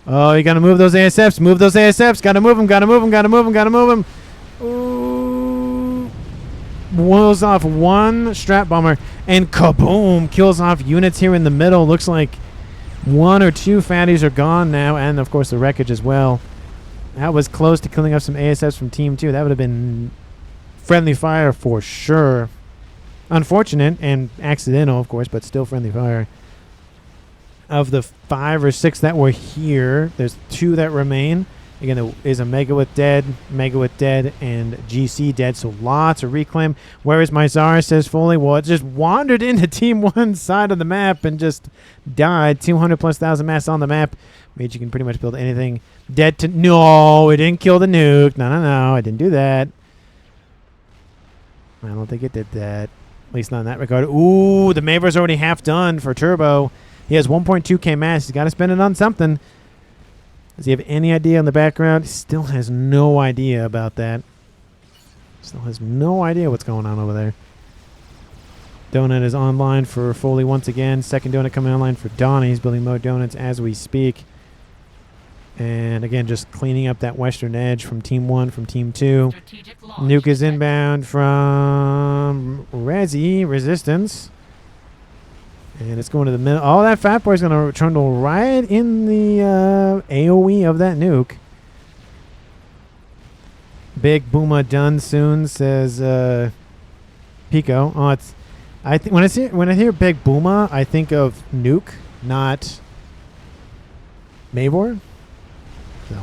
Oh, you got to move those ASFs. Move those ASFs. Got to move them. Got to move them. Got to move them. Got to move them. Ooh. Blows off one strap bomber. And kaboom. Kills off units here in the middle. Looks like 1 or 2 fatties are gone now. And, of course, the wreckage as well. That was close to killing off some ASFs from Team 2. That would have been friendly fire for sure. Unfortunate and accidental, of course, but still friendly fire. Of the 5 or 6 that were here, there's 2 that remain. Again, there is a Megawatt dead, and GC dead, so lots of reclaim. Where is my Zara, says Foley? Well, it just wandered into Team 1's side of the map and just died. 200,000+ mass on the map. Means you can pretty much build anything. Dead to... No, it didn't kill the nuke. No, I didn't do that. I don't think it did that. At least not in that regard. Ooh, the Maver's already half done for Turbo. He has 1.2k mass. He's got to spend it on something. Does he have any idea in the background? He still has no idea about that. Still has no idea what's going on over there. Donut is online for Foley once again. Second donut coming online for Doni. He's building more donuts as we speak. And again, just cleaning up that western edge from Team 1, from Team 2. Nuke is inbound from Resistance. And it's going to the middle. Oh, that fat boy's going to trundle right in the AoE of that nuke. Big Booma done soon, says Picoo. Oh, it's... when I hear Big Booma, I think of Nuke, not Mabor. So.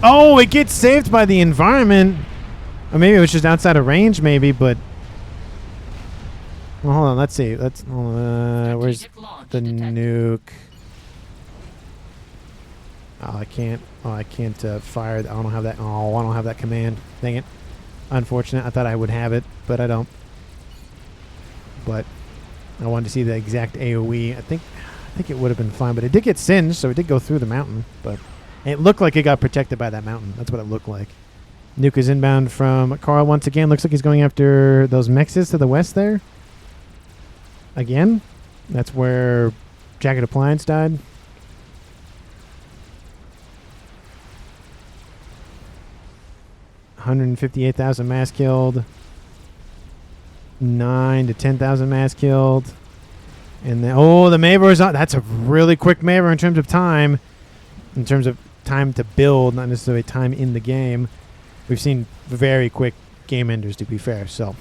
Oh, it gets saved by the environment. Or maybe it was just outside of range, maybe, but... Well, hold on, let's see. Where's the nuke? Oh, I can't fire. I don't have that. Oh, I don't have that command. Dang it. Unfortunate. I thought I would have it, but I don't. But I wanted to see the exact AoE. I think it would have been fine, but it did get singed, so it did go through the mountain. But it looked like it got protected by that mountain. That's what it looked like. Nuke is inbound from Khal once again. Looks like he's going after those mexes to the west there. Again, that's where JaggedAppliance died. $158,000 mass killed. 9 to 10,000 mass killed. And then, oh, the Mabor is on. That's a really quick Mabor in terms of time. In terms of time to build, not necessarily time in the game. We've seen very quick game enders, to be fair. So,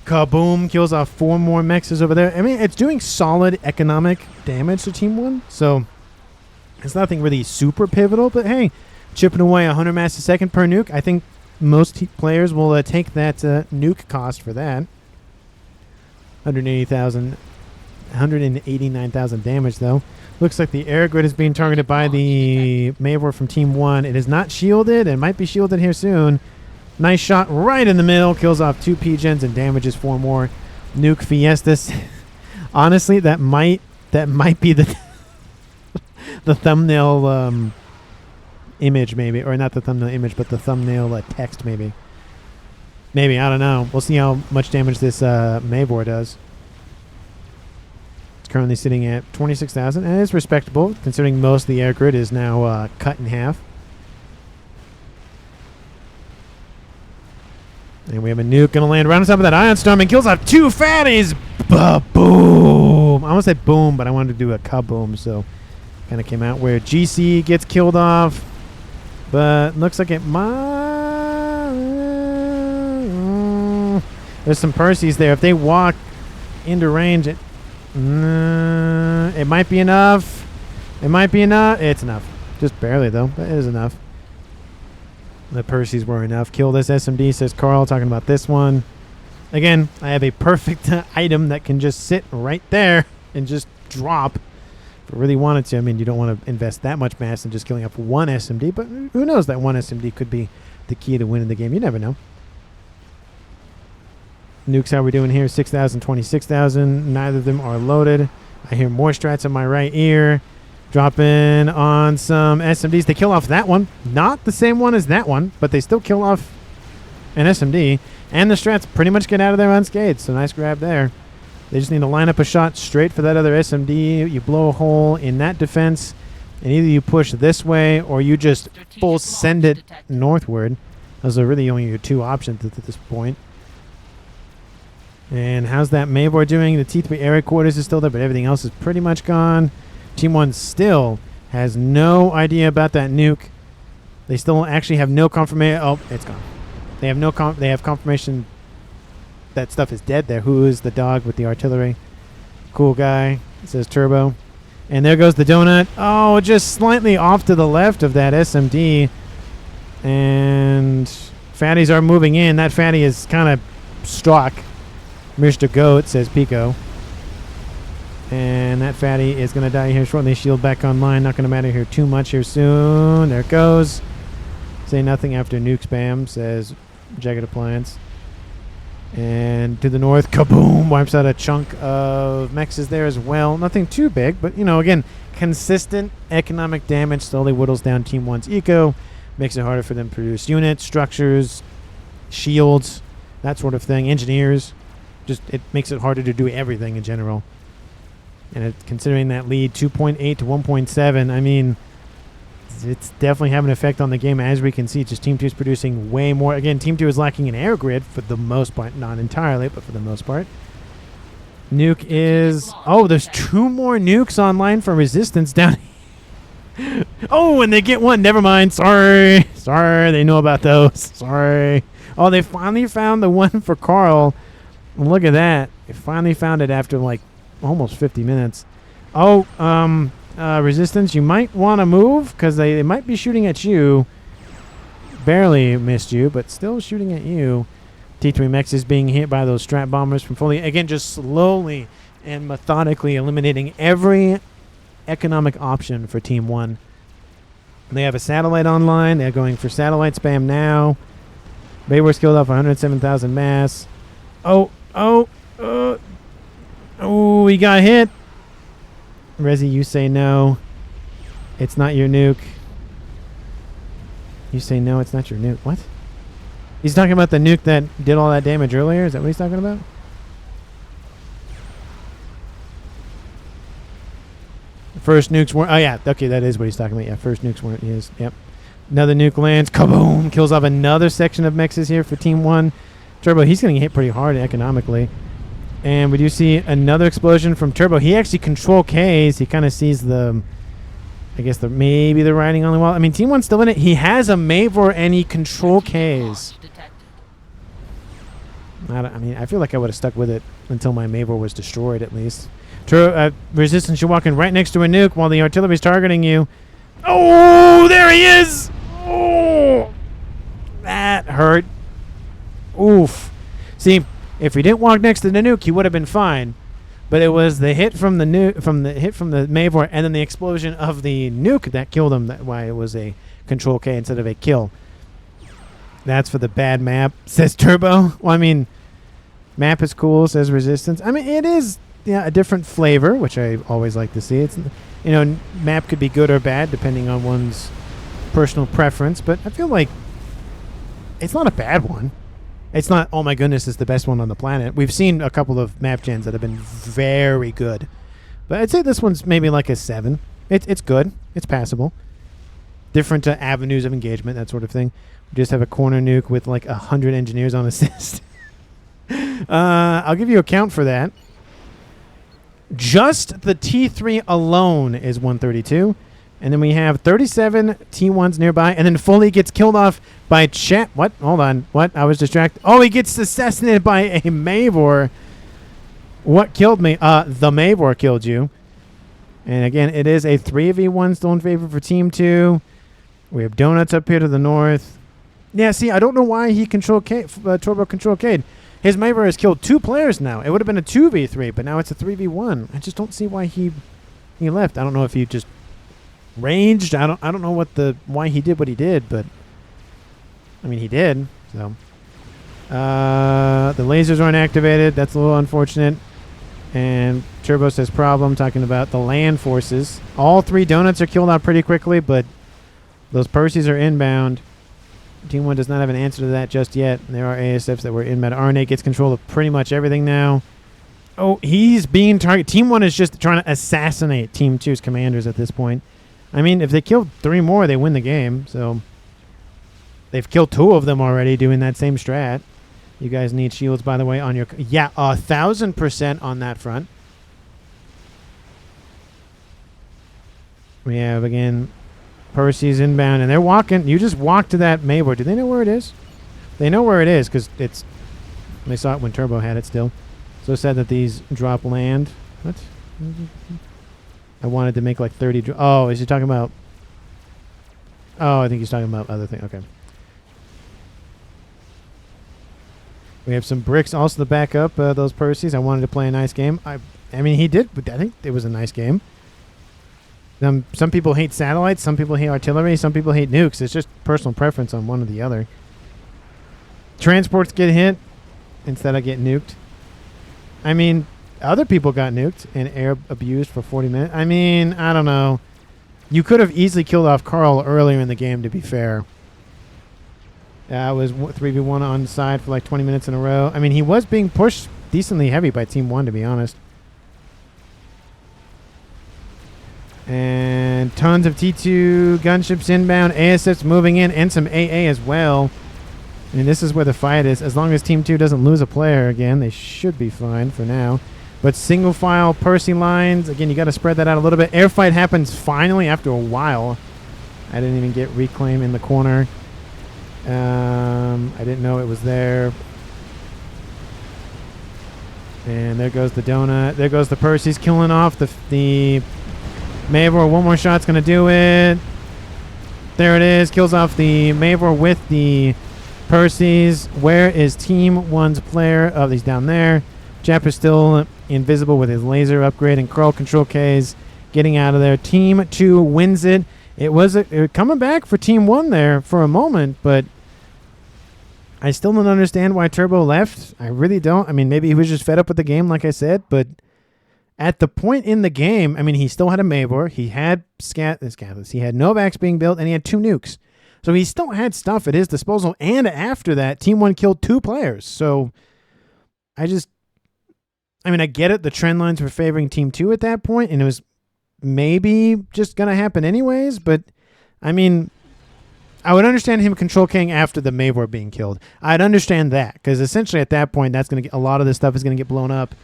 kaboom, kills off 4 more mexes over there. I mean, it's doing solid economic damage to Team 1. So, it's nothing really super pivotal. But, hey, chipping away 100 mass a second per nuke. I think most players will take that nuke cost for that. 189,000 damage, though. Looks like the air grid is being targeted by the Mabor from Team 1. It is not shielded. It might be shielded here soon. Nice shot right in the middle. Kills off 2 P-gens and damages 4 more. Nuke Fiestas. Honestly, that might be the the thumbnail image, maybe. Or not the thumbnail image, but the thumbnail text, maybe. Maybe, I don't know. We'll see how much damage this Mabor does. Currently sitting at 26,000, and it's respectable considering most of the air grid is now cut in half. And we have a nuke going to land right on top of that ion storm and kills off 2 fatties. Boom! I almost said boom, but I wanted to do a kaboom, so kind of came out where GC gets killed off. But looks like it might... there's some Percys there. If they walk into range, it might be enough. It might be enough. It's enough. Just barely, though. But it is enough. The Percys were enough. Kill this SMD, says Khal, talking about this one. Again, I have a perfect item that can just sit right there and just drop if I really wanted to. I mean, you don't want to invest that much mass in just killing off one SMD, but who knows, that one SMD could be the key to winning the game. You never know. Nukes, how we doing here? 6,000, 26,000. Neither of them are loaded. I hear more strats in my right ear. Dropping on some SMDs. They kill off that one. Not the same one as that one, but they still kill off an SMD. And the strats pretty much get out of there unscathed. So nice grab there. They just need to line up a shot straight for that other SMD. You blow a hole in that defense, and either you push this way or you just full send it northward. Those are really only your 2 options at this point. And how's that Maybor doing? The T3 area quarters is still there, but everything else is pretty much gone. Team 1 still has no idea about that nuke. They still actually have no confirmation. Oh, it's gone. They have no they have confirmation that stuff is dead there. Who is the dog with the artillery? Cool guy, says Turbo. And there goes the donut. Oh, just slightly off to the left of that SMD. And fatties are moving in. That fatty is kind of struck. Mr. Goat, says Picoo. And that fatty is going to die here shortly. Shield back online. Not going to matter here too much here soon. There it goes. Say nothing after nuke spam, says JaggedAppliance. And to the north, kaboom, wipes out a chunk of mexes there as well. Nothing too big, but, you know, again, consistent economic damage slowly whittles down Team 1's eco. Makes it harder for them to produce units, structures, shields, that sort of thing. Engineers. Just, it makes it harder to do everything in general. And considering that lead 2.8 to 1.7, I mean, it's definitely having an effect on the game. As we can see, just Team 2 is producing way more. Again, Team 2 is lacking an air grid for the most part. Not entirely, but for the most part. Nuke is... oh, there's 2 more nukes online for Resistance down here. Oh, and they get one. Never mind. Sorry. Sorry. They know about those. Sorry. Oh, they finally found the one for Khal. Look at that. They finally found it after, like, almost 50 minutes. Oh, Resistance, you might want to move because they might be shooting at you. Barely missed you, but still shooting at you. T3 Mex is being hit by those strat bombers from Foley. Again, just slowly and methodically eliminating every economic option for Team 1. They have a satellite online. They're going for satellite spam now. Baywor's killed off 107,000 mass. Oh, he got hit. Resi, you say no. It's not your nuke. You say no, it's not your nuke. What? He's talking about the nuke that did all that damage earlier? Is that what he's talking about? First nukes weren't... oh, yeah. Okay, that is what he's talking about. Yeah, first nukes weren't his. Yep. Another nuke lands. Kaboom! Kills off another section of mexes here for Team 1. Turbo, he's going to get hit pretty hard economically. And we do see another explosion from Turbo. He actually control Ks. He kind of sees the... I guess maybe the writing on the wall. I mean, Team 1's still in it. He has a Mavor and he control Ks. I mean, I feel like I would have stuck with it until my Mavor was destroyed, at least. Resistance, you're walking right next to a nuke while the artillery's targeting you. Oh, there he is! Oh, that hurt. Oof. See, if he didn't walk next to the nuke, he would have been fine. But it was the hit from the Mavor and then the explosion of the nuke that killed him. That's why it was a control K instead of a kill. That's for the bad map, says Turbo. Well, I mean, map is cool, says Resistance. I mean, it is a different flavor, which I always like to see. It's, you know, map could be good or bad depending on one's personal preference, but I feel like it's not a bad one. It's not, oh my goodness, it's the best one on the planet. We've seen a couple of map gens that have been very good, But I'd say this one's maybe like a 7. It's good. It's passable. Different avenues of engagement, that sort of thing. We just have a corner nuke with like 100 engineers on assist. I'll give you a count for that. Just the T3 alone is 132. And then we have 37 T1s nearby. And then Foley gets killed off by Chat. What? Hold on. What? I was distracted. Oh, he gets assassinated by a Mavor. What killed me? The Mavor killed you. And again, it is a 3v1 still in favor for Team 2. We have Donuts up here to the north. Yeah, see, I don't know why he Turbo control Cade. His Mavor has killed 2 players now. It would have been a 2v3, but now it's a 3v1. I just don't see why he left. I don't know if he just raged. I don't know why he did what he did, but I mean he did. So the lasers aren't activated. That's a little unfortunate. And Turbo says problem, talking about the land forces. All 3 Donuts are killed out pretty quickly, but those Percys are inbound. Team 1 does not have an answer to that just yet. There are ASFs that were inbound. Aranei gets control of pretty much everything now. Oh, he's being targeted. Team 1 is just trying to assassinate Team 2's commanders at this point. I mean, if they killed 3 more, they win the game. So they've killed 2 of them already doing that same strat. You guys need shields, by the way, on your... Yeah, 1,000% on that front. We have, again, Percy's inbound, and they're walking. You just walk to that Mavor. Do they know where it is? They know where it is because it's... They saw it when Turbo had it still. So sad that these drop land. What? I wanted to make like 30... Oh, is he talking about... Oh, I think he's talking about other thing. Okay. We have some bricks also to back up those Percys. I wanted to play a nice game. I mean, he did. But I think it was a nice game. Some people hate satellites. Some people hate artillery. Some people hate nukes. It's just personal preference on one or the other. Transports get hit instead of get nuked. I mean, other people got nuked and air abused for 40 minutes. I mean, I don't know. You could have easily killed off Khal earlier in the game, to be fair. I was 3v1 on the side for like 20 minutes in a row. I mean, he was being pushed decently heavy by Team 1, to be honest. And tons of T2 gunships inbound, ASFs moving in, and some AA as well. I mean, this is where the fight is. As long as Team 2 doesn't lose a player again, they should be fine for now. But single file Percy lines, again, you got to spread that out a little bit. Air fight happens finally after a while. I didn't even get reclaim in the corner. I didn't know it was there. And there goes the donut. There goes the Percy's killing off the Mavor. One more shot's going to do it. There it is. Kills off the Mavor with the Percy's. Where is Team 1's player? Oh, he's down there. Jap is still invisible with his laser upgrade, and Khal control K's getting out of there. Team 2 wins it. It was coming back for Team 1 there for a moment, but I still don't understand why Turbo left. I really don't. I mean, maybe he was just fed up with the game, like I said, but at the point in the game, I mean, he still had a Mavor. He had Scatless. He had Novax being built, and he had 2 nukes. So he still had stuff at his disposal, and after that, Team 1 killed 2 players. So I mean, I get it. The trend lines were favoring Team 2 at that point, and it was maybe just going to happen anyways, but I mean, I would understand him control King after the Mavor being killed. I'd understand that, because essentially at that point, that's going to get a lot of this stuff is going to get blown up.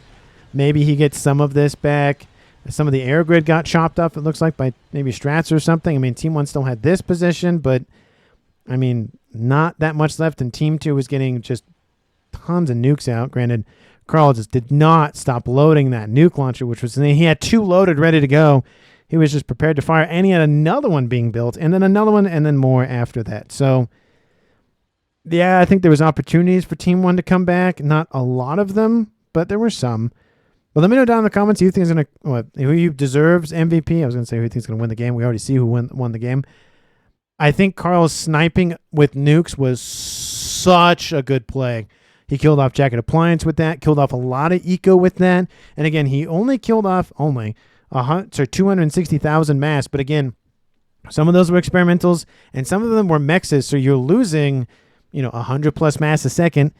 Maybe he gets some of this back. Some of the air grid got chopped up, it looks like, by maybe Strats or something. I mean, Team 1 still had this position, but I mean, not that much left, and Team 2 was getting just tons of nukes out. Granted, Khal just did not stop loading that nuke launcher, which was, he had 2 loaded, ready to go. He was just prepared to fire, and he had another one being built, and then another one, and then more after that. So, yeah, I think there was opportunities for Team 1 to come back. Not a lot of them, but there were some. Well, let me know down in the comments who deserves MVP. I was going to say who you think is going to win the game. We already see who won the game. I think Khal's sniping with nukes was such a good play. He killed off JaggedAppliance with that, killed off a lot of eco with that. And again, he only killed off 260,000 mass. But again, some of those were experimentals and some of them were mexes. So you're losing, 100 plus mass a second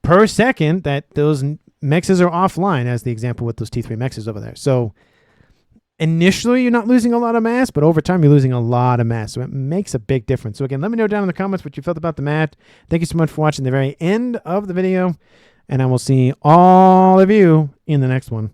per second that those mexes are offline, as the example with those T3 mexes over there. So initially, you're not losing a lot of mass, but over time, you're losing a lot of mass. So it makes a big difference. So again, let me know down in the comments what you felt about the mat. Thank you so much for watching the very end of the video, and I will see all of you in the next one.